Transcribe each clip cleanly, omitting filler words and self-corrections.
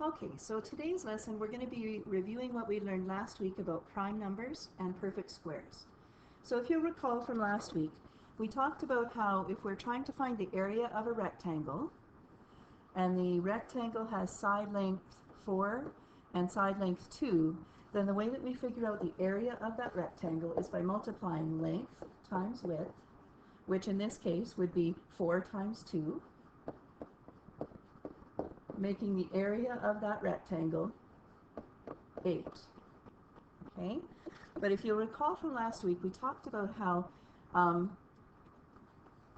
Okay, so today's lesson we're going to be reviewing what we learned last week about prime numbers and perfect squares. So if you'll recall from last week, we talked about how if we're trying to find the area of a rectangle, and the rectangle has side length 4 and side length 2, then the way that we figure out the area of that rectangle is by multiplying length times width, which in this case would be 4 times 2, making the area of that rectangle 8. Okay? But if you'll recall from last week, we talked about how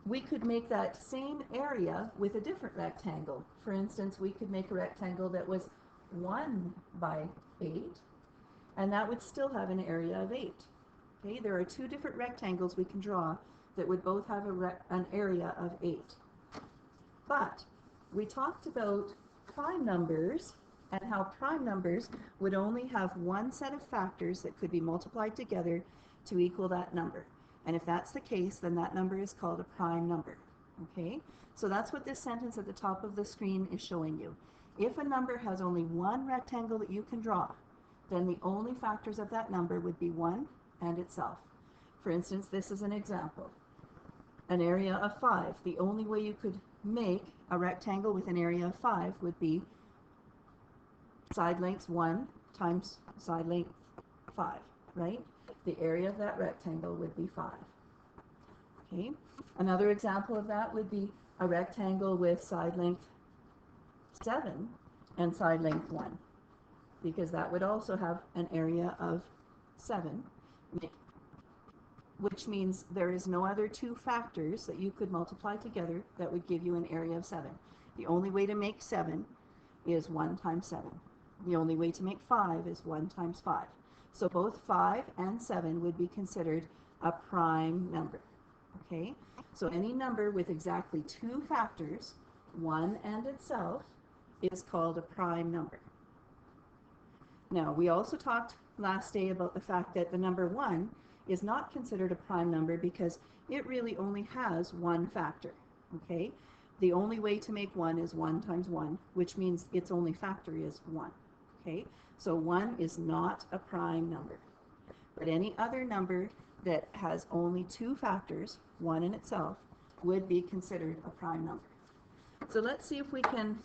we could make that same area with a different rectangle. For instance, we could make a rectangle that was 1 by 8, and that would still have an area of 8. Okay? There are two different rectangles we can draw that would both have an area of 8. But we talked about prime numbers and how prime numbers would only have one set of factors that could be multiplied together to equal that number. And if that's the case, then that number is called a prime number. Okay? So that's what this sentence at the top of the screen is showing you. If a number has only one rectangle that you can draw, then the only factors of that number would be 1 and itself. For instance, this is an example. An area of 5. The only way you could make a rectangle with an area of 5 would be side length 1 times side length 5, right? The area of that rectangle would be 5. Okay? Another example of that would be a rectangle with side length 7 and side length 1, because that would also have an area of 7, which means there is no other two factors that you could multiply together that would give you an area of 7. The only way to make 7 is 1 times 7. The only way to make 5 is 1 times 5. So both 5 and 7 would be considered a prime number. Okay? So any number with exactly two factors, 1 and itself, is called a prime number. Now, we also talked last day about the fact that the number 1 is not considered a prime number because it really only has one factor. Okay? The only way to make 1 is 1 times 1, which means its only factor is 1. Okay? So 1 is not a prime number. But any other number that has only two factors, 1 in itself, would be considered a prime number. So let's see if we can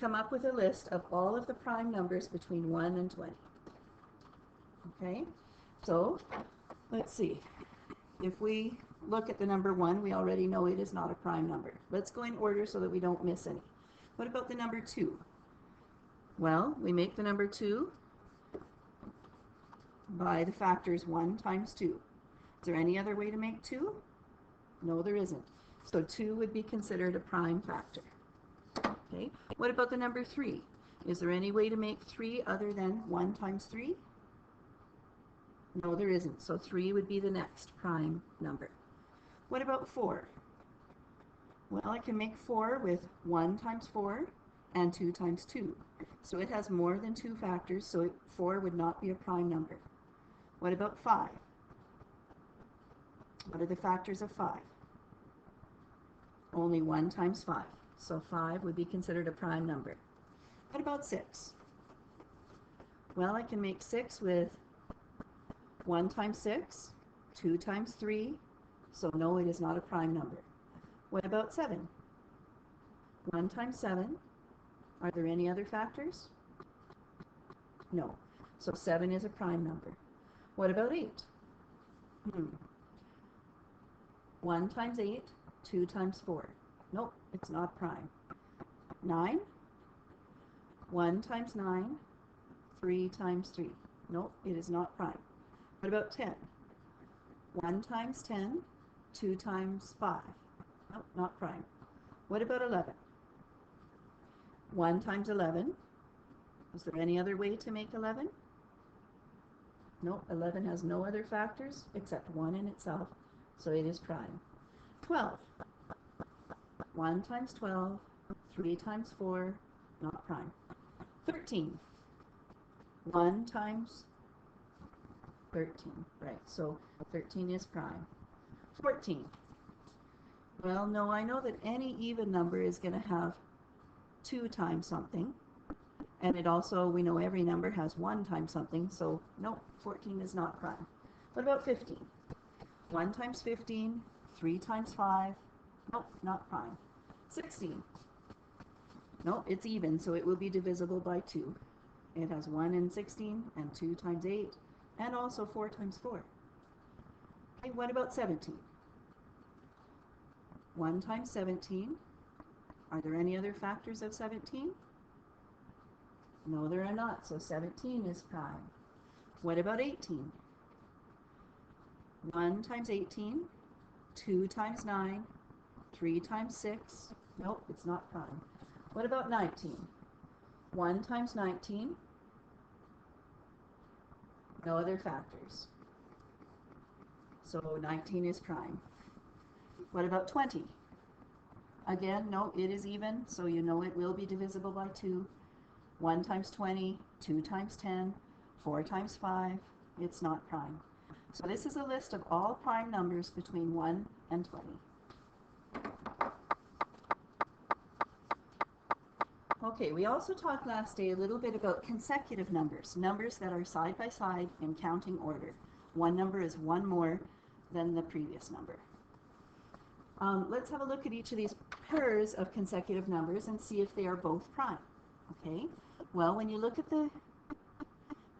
come up with a list of all of the prime numbers between 1 and 20. Okay? So, let's see. If we look at the number 1, we already know it is not a prime number. Let's go in order so that we don't miss any. What about the number 2? Well, we make the number 2 by the factors 1 times 2. Is there any other way to make 2? No, there isn't. So 2 would be considered a prime factor. Okay. What about the number 3? Is there any way to make 3 other than 1 times 3? No, there isn't. So 3 would be the next prime number. What about 4? Well, I can make 4 with 1 times 4 and 2 times 2. So it has more than two factors, so 4 would not be a prime number. What about 5? What are the factors of 5? Only 1 times 5. So 5 would be considered a prime number. What about 6? Well, I can make 6 with 1 times 6, 2 times 3, so no, it is not a prime number. What about 7? 1 times 7. Are there any other factors? No. So 7 is a prime number. What about 8? 1 times 8, 2 times 4. Nope, it's not prime. 9? 1 times 9, 3 times 3. Nope, it is not prime. What about 10? 1 times 10, 2 times 5. Nope, not prime. What about 11? 1 times 11. Is there any other way to make 11? No, 11 has no other factors except 1 in itself, so it is prime. 12. 1 times 12, 3 times 4, not prime. 13. 1 times 13, right, so 13 is prime. 14. Well, no, I know that any even number is going to have 2 times something. And it also, we know every number has 1 times something, so no, 14 is not prime. What about 15? 1 times 15, 3 times 5, nope, not prime. 16, no, it's even, so it will be divisible by 2. It has 1 in 16, and 2 times 8, and also 4 times 4. Okay, what about 17? 1 times 17. Are there any other factors of 17? No, there are not, so 17 is prime. What about 18? 1 times 18, 2 times 9, 3 times 6. Nope, it's not prime. What about 19? 1 times 19. No other factors. So 19 is prime. What about 20? Again, no, it is even, so you know it will be divisible by 2. 1 times 20, 2 times 10, 4 times 5, it's not prime. So this is a list of all prime numbers between 1 and 20. Okay, we also talked last day a little bit about consecutive numbers, numbers that are side by side in counting order. One number is one more than the previous number. Let's have a look at each of these pairs of consecutive numbers and see if they are both prime. Okay, well, when you look at the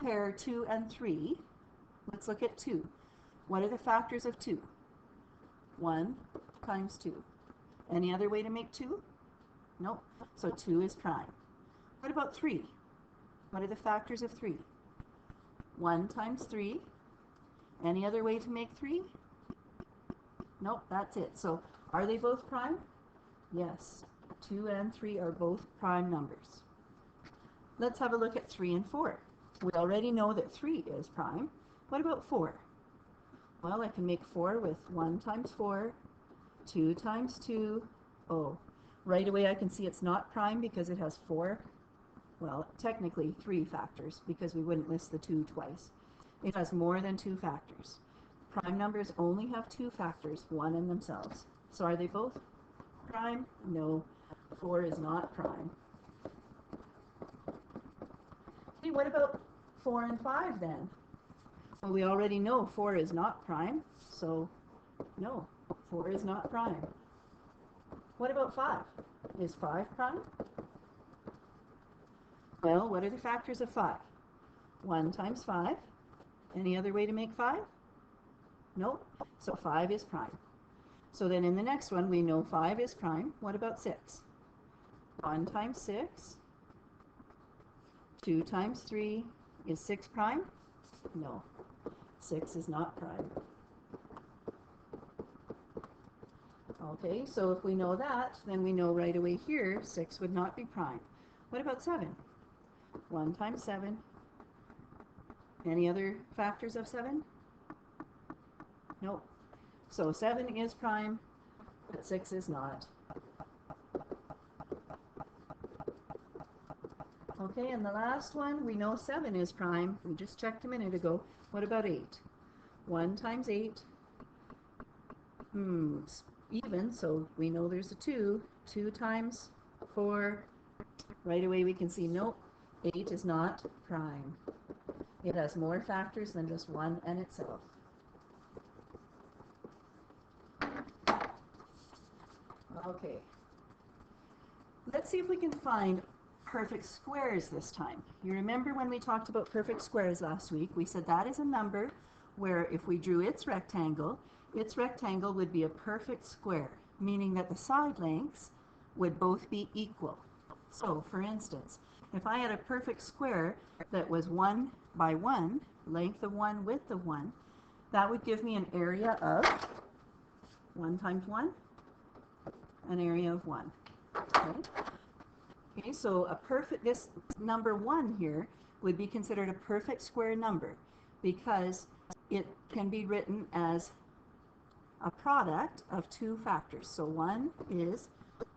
pair 2 and 3, let's look at 2. What are the factors of 2? 1 times 2. Any other way to make 2? Nope. So 2 is prime. What about 3? What are the factors of 3? 1 times 3. Any other way to make 3? Nope, that's it. So are they both prime? Yes. 2 and 3 are both prime numbers. Let's have a look at 3 and 4. We already know that 3 is prime. What about 4? Well, I can make 4 with 1 times 4, 2 times 2. Oh, right away I can see it's not prime because it has 4, well, technically 3 factors because we wouldn't list the 2 twice. It has more than 2 factors. Prime numbers only have 2 factors, 1 in themselves. So are they both prime? No, 4 is not prime. Okay, what about 4 and 5 then? Well, we already know 4 is not prime, so no, 4 is not prime. What about 5? Is 5 prime? Well, what are the factors of 5? 1 times 5. Any other way to make 5? Nope. So 5 is prime. So then in the next one, we know 5 is prime. What about 6? 1 times 6. 2 times 3. Is 6 prime? No. 6 is not prime. Okay, so if we know that, then we know right away here 6 would not be prime. What about 7? 1 times 7. Any other factors of 7? Nope. So 7 is prime, but 6 is not. Okay, and the last one, we know 7 is prime. We just checked a minute ago. What about 8? 1 times 8. Even, so we know there's a 2. 2 times 4. Right away we can see, nope, 8 is not prime. It has more factors than just 1 and itself. Okay. Let's see if we can find perfect squares this time. You remember when we talked about perfect squares last week, we said that is a number where if we drew its rectangle would be a perfect square, meaning that the side lengths would both be equal. So, for instance, if I had a perfect square that was 1 by 1, length of 1, width of 1, that would give me an area of 1 times 1, an area of 1. Okay, so this number 1 here would be considered a perfect square number because it can be written as a product of 2 factors. So 1 is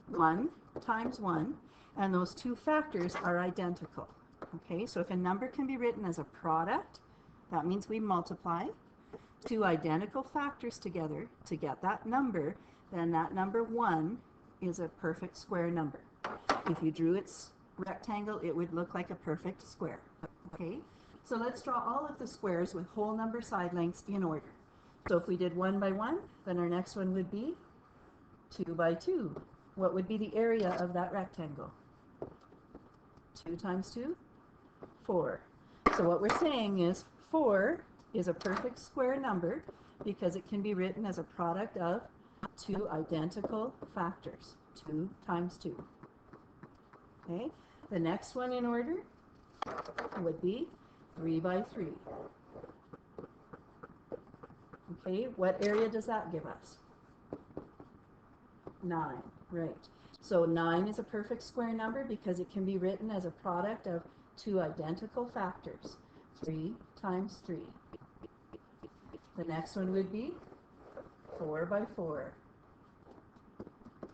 1 times 1, and those 2 factors are identical. Okay, so if a number can be written as a product, that means we multiply 2 identical factors together to get that number, then that number 1 is a perfect square number. If you drew its rectangle, it would look like a perfect square. Okay, so let's draw all of the squares with whole number side lengths in order. So if we did 1 by 1, then our next one would be 2 by 2. What would be the area of that rectangle? 2 times 2? 4. So what we're saying is 4 is a perfect square number because it can be written as a product of two identical factors. 2 times 2. Okay, the next one in order would be 3 by 3. Okay, what area does that give us? 9, right. So 9 is a perfect square number because it can be written as a product of two identical factors. 3 times 3. The next one would be 4 by 4.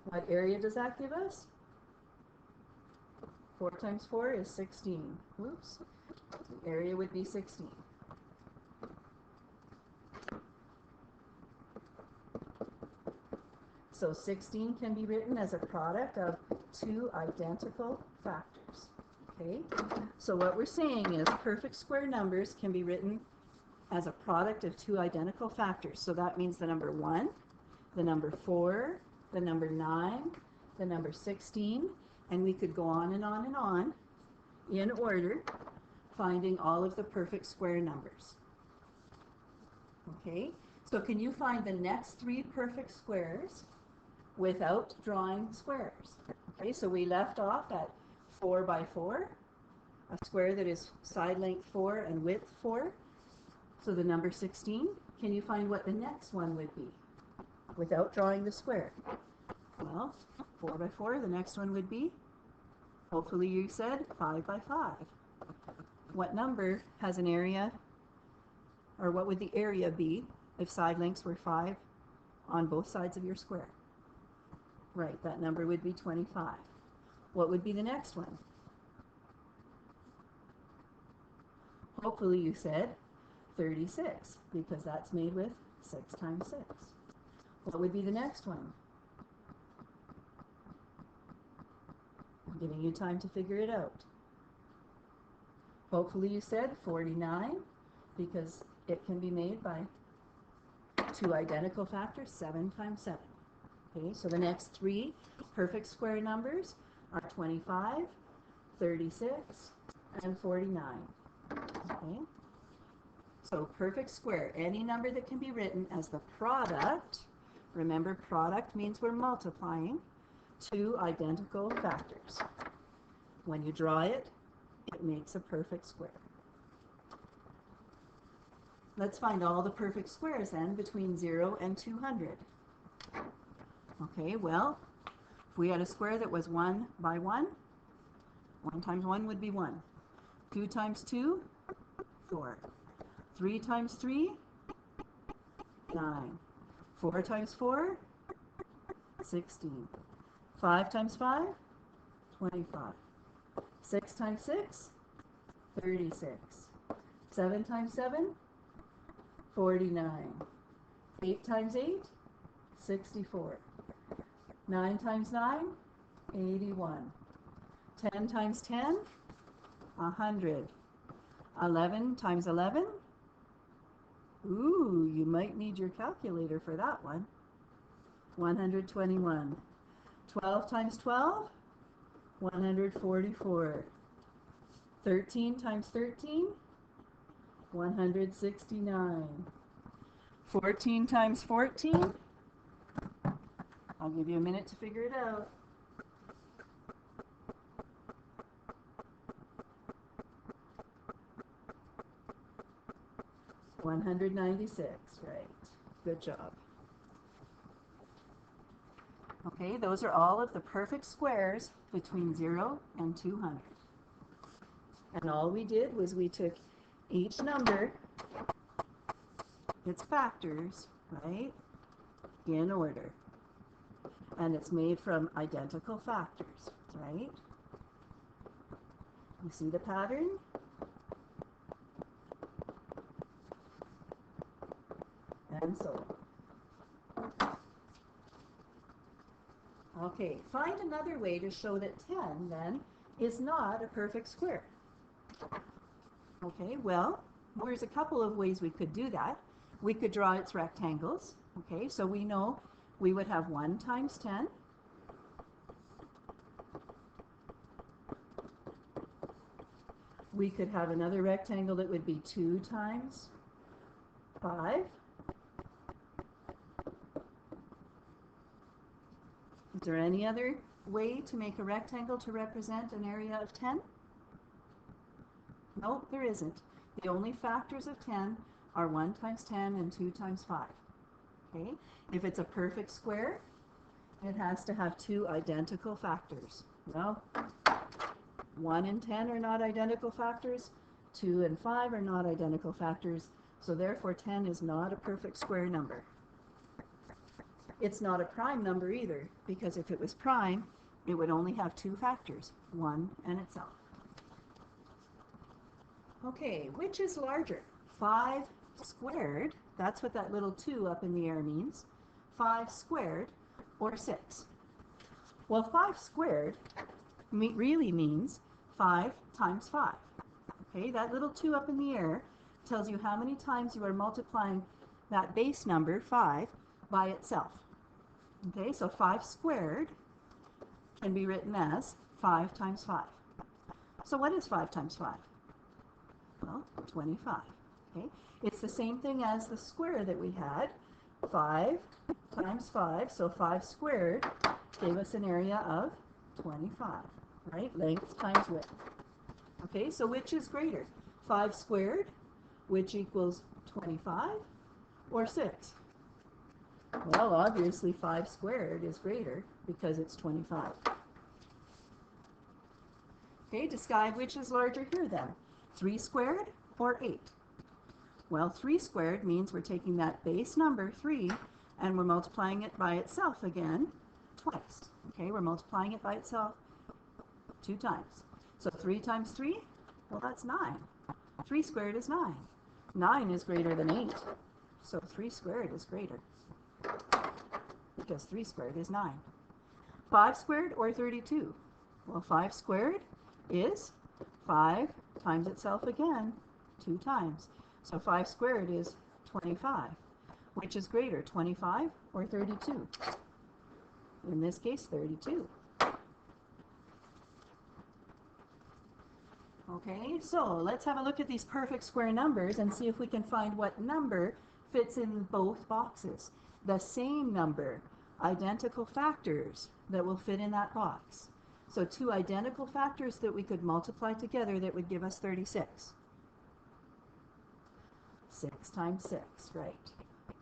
What area does that give us? 4 times 4 is 16. Whoops. The area would be 16. So 16 can be written as a product of two identical factors. Okay? So what we're saying is perfect square numbers can be written as a product of two identical factors. So that means the number 1, the number 4, the number 9, the number 16, and we could go on and on and on in order, finding all of the perfect square numbers. Okay, so can you find the next 3 perfect squares without drawing squares? Okay, so we left off at 4 by 4, a square that is side length 4 and width 4. So the number 16, can you find what the next one would be without drawing the square? Well, 4 by 4, the next one would be, hopefully you said 5 by 5. What number has an area, or what would the area be if side lengths were 5 on both sides of your square? Right, that number would be 25. What would be the next one? Hopefully you said 36, because that's made with 6 times 6. What would be the next one? I'm giving you time to figure it out. Hopefully you said 49, because it can be made by two identical factors, 7 times 7. Okay, so the next 3 perfect square numbers are 25, 36, and 49. Okay, so perfect square, any number that can be written as the product, remember product means we're multiplying, two identical factors. When you draw it, it makes a perfect square. Let's find all the perfect squares then between 0 and 200. Okay, well, if we had a square that was 1 by 1, 1 times 1 would be 1. 2 times 2, 4. 3 times 3, 9. 4 times 4, 16. 5 times 5, 25. 6 times 6, 36. 7 times 7, 49. 8 times 8, 64. 9 times 9, 81. 10 times 10, 100. 11 times 11, ooh, you might need your calculator for that one. 121. 12 times 12, 144. 13 times 13, 169. 14 times 14, I'll give you a minute to figure it out. 196, right. Good job. Okay, those are all of the perfect squares between 0 and 200. And all we did was we took each number, its factors, right, in order. And it's made from identical factors, right? You see the pattern? And so on. Okay, find another way to show that 10 then is not a perfect square. Okay, well, there's a couple of ways we could do that. We could draw its rectangles. Okay, so we know we would have 1 times 10. We could have another rectangle that would be 2 times 5. Is there any other way to make a rectangle to represent an area of 10? No, there isn't. The only factors of 10 are 1 times 10 and 2 times 5. Okay? If it's a perfect square, it has to have 2 identical factors. Well, 1 and 10 are not identical factors. 2 and 5 are not identical factors. So therefore 10 is not a perfect square number. It's not a prime number either, because if it was prime, it would only have 2 factors, 1 and itself. Okay, which is larger? 5 squared, that's what that little 2 up in the air means, 5 squared or 6? Well, 5 squared really means 5 times 5. Okay, that little 2 up in the air tells you how many times you are multiplying that base number, 5, by itself. Okay, so 5 squared can be written as 5 times 5. So what is 5 times 5? Well, 25. Okay, it's the same thing as the square that we had. 5 times 5, so 5 squared gave us an area of 25, right? Length times width. Okay, so which is greater? 5 squared, which equals 25, or 6? Well, obviously 5 squared is greater because it's 25. Okay, decide which is larger here then. 3 squared or 8? Well, 3 squared means we're taking that base number, 3, and we're multiplying it by itself again twice. Okay, we're multiplying it by itself 2 times. So 3 times 3, well, that's 9. 3 squared is 9. 9 is greater than 8, so 3 squared is greater, because 3 squared is 9. 5 squared or 32? Well, 5 squared is 5 times itself again 2 times. So 5 squared is 25. Which is greater, 25 or 32? In this case, 32. Okay, so let's have a look at these perfect square numbers and see if we can find what number fits in both boxes. The same number, identical factors that will fit in that box. So 2 identical factors that we could multiply together that would give us 36. 6 times 6, right.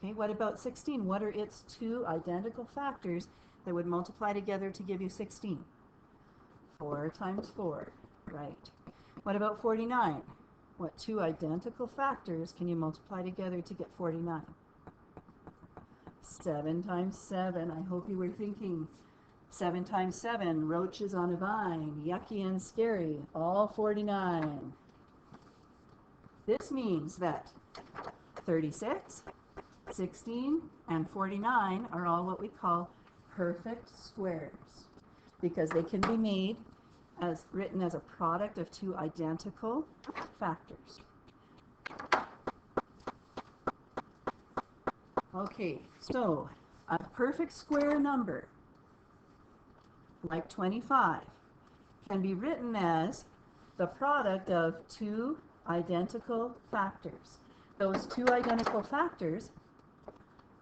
Okay, what about 16? What are its 2 identical factors that would multiply together to give you 16? 4 times 4, right. What about 49? What 2 identical factors can you multiply together to get 49? 7 times 7. I hope you were thinking 7 times 7, roaches on a vine, yucky and scary, all 49. This means that 36, 16, and 49 are all what we call perfect squares, because they can be made as written as a product of 2 identical factors. Okay, so a perfect square number like 25 can be written as the product of 2 identical factors. Those 2 identical factors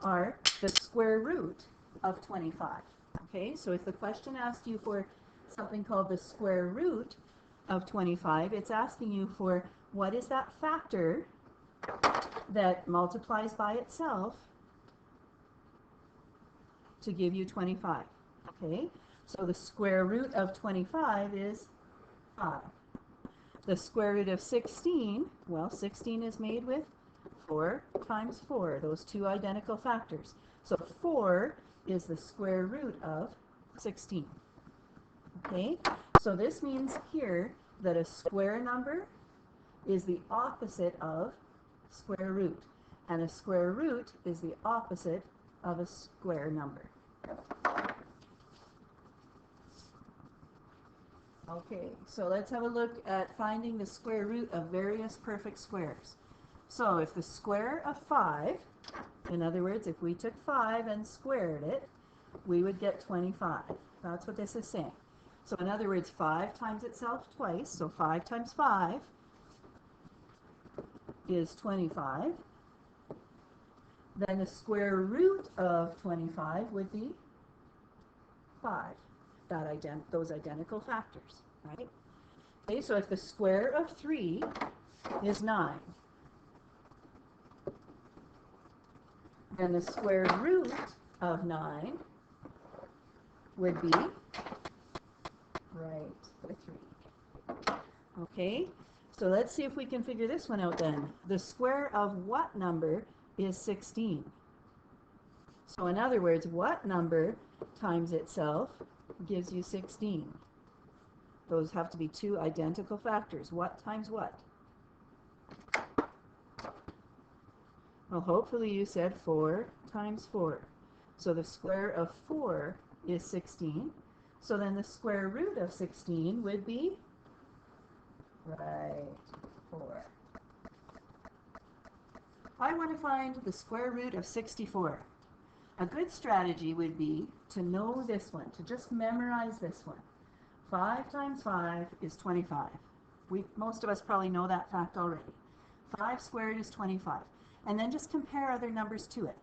are the square root of 25. Okay, so if the question asked you for something called the square root of 25, it's asking you for what is that factor that multiplies by itself to give you 25. Okay, so the square root of 25 is 5. The square root of 16, well, 16 is made with 4 times 4, those 2 identical factors. So 4 is the square root of 16. Okay, so this means here that a square number is the opposite of square root, and a square root is the opposite of a square number. Okay, so let's have a look at finding the square root of various perfect squares. So if the square of 5, in other words, if we took 5 and squared it, we would get 25. That's what this is saying. So in other words, 5 times itself twice, so 5 times 5 is 25. Then the square root of 25 would be 5. Those identical factors, right? Okay, so if the square of 3 is 9, then the square root of 9 would be, right, the 3. Okay, so let's see if we can figure this one out then. The square of what number is 16? So in other words, what number times itself gives you 16? Those have to be two identical factors. What times what? Well, hopefully you said 4 times 4. So the square of 4 is 16. So then the square root of 16 would be, right, 4. I want to find the square root of 64. A good strategy would be to know this one, to just memorize this one. 5 times 5 is 25. Most of us probably know that fact already. 5 squared is 25. And then just compare other numbers to it.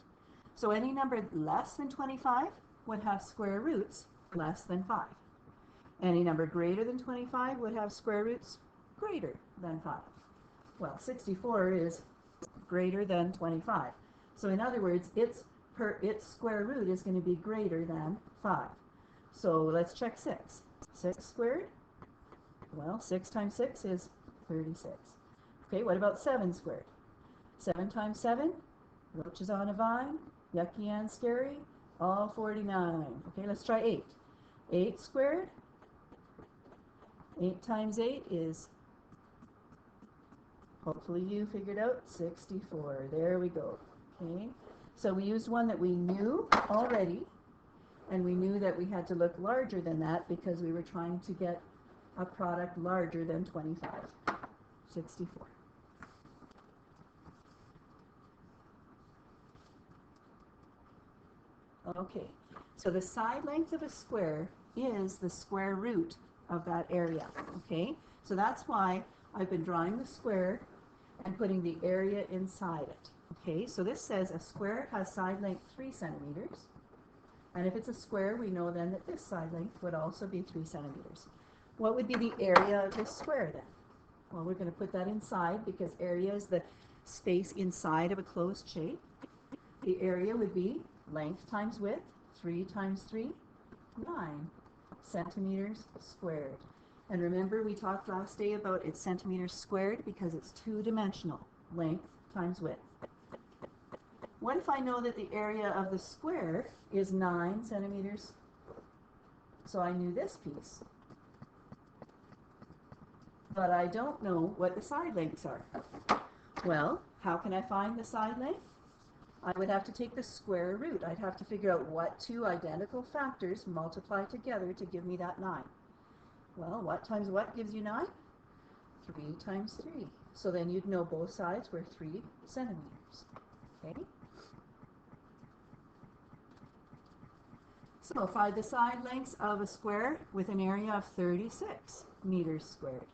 So any number less than 25 would have square roots less than 5. Any number greater than 25 would have square roots greater than 5. Well, 64 is greater than 25. So in other words, its square root is going to be greater than 5. So let's check 6. 6 squared? Well, 6 times 6 is 36. Okay, what about 7 squared? 7 times 7? Roaches on a vine, yucky and scary, all 49. Okay, let's try 8. 8 squared? 8 times 8 is, hopefully you figured out, 64. There we go. Okay, so we used one that we knew already, and we knew that we had to look larger than that because we were trying to get a product larger than 25. 64. Okay, so the side length of a square is the square root of that area. Okay, so that's why I've been drawing the square and putting the area inside it. Okay, so this says a square has side length 3 centimeters. And if it's a square, we know then that this side length would also be 3 centimeters. What would be the area of this square then? Well, we're going to put that inside because area is the space inside of a closed shape. The area would be length times width, 3 times 3, 9 centimeters squared. And remember we talked last day about it's centimeters squared because it's two-dimensional, length times width. What if I know that the area of the square is 9 centimeters? So I knew this piece. But I don't know what the side lengths are. Well, how can I find the side length? I would have to take the square root. I'd have to figure out what two identical factors multiply together to give me that 9. Well, what times what gives you 9? 3 times 3. So then you'd know both sides were 3 centimeters. Okay? So find the side lengths of a square with an area of 36 meters squared.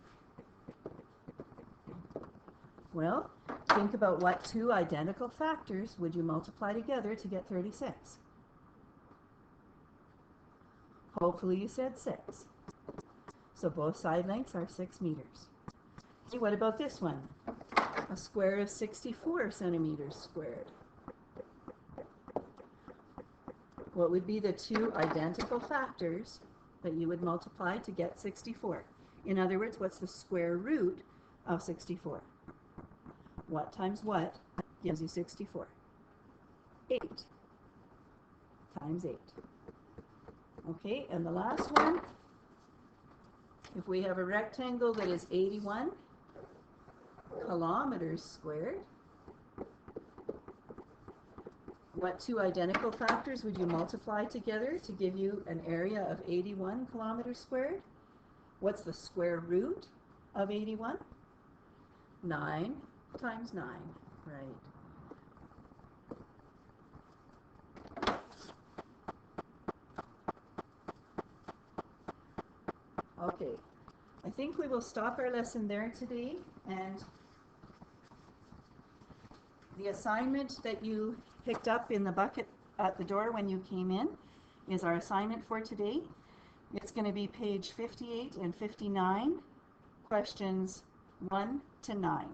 Well, think about what two identical factors would you multiply together to get 36? Hopefully you said 6. So both side lengths are 6 meters. Okay, what about this one? A square of 64 centimeters squared. What would be the two identical factors that you would multiply to get 64? In other words, what's the square root of 64? What times what gives you 64? 8 times 8. Okay, and the last one, if we have a rectangle that is 81 kilometers squared, what two identical factors would you multiply together to give you an area of 81 kilometers squared? What's the square root of 81? 9 times 9, right. Okay, I think we will stop our lesson there today, and the assignment that you picked up in the bucket at the door when you came in is our assignment for today. It's going to be page 58 and 59, questions 1 to 9.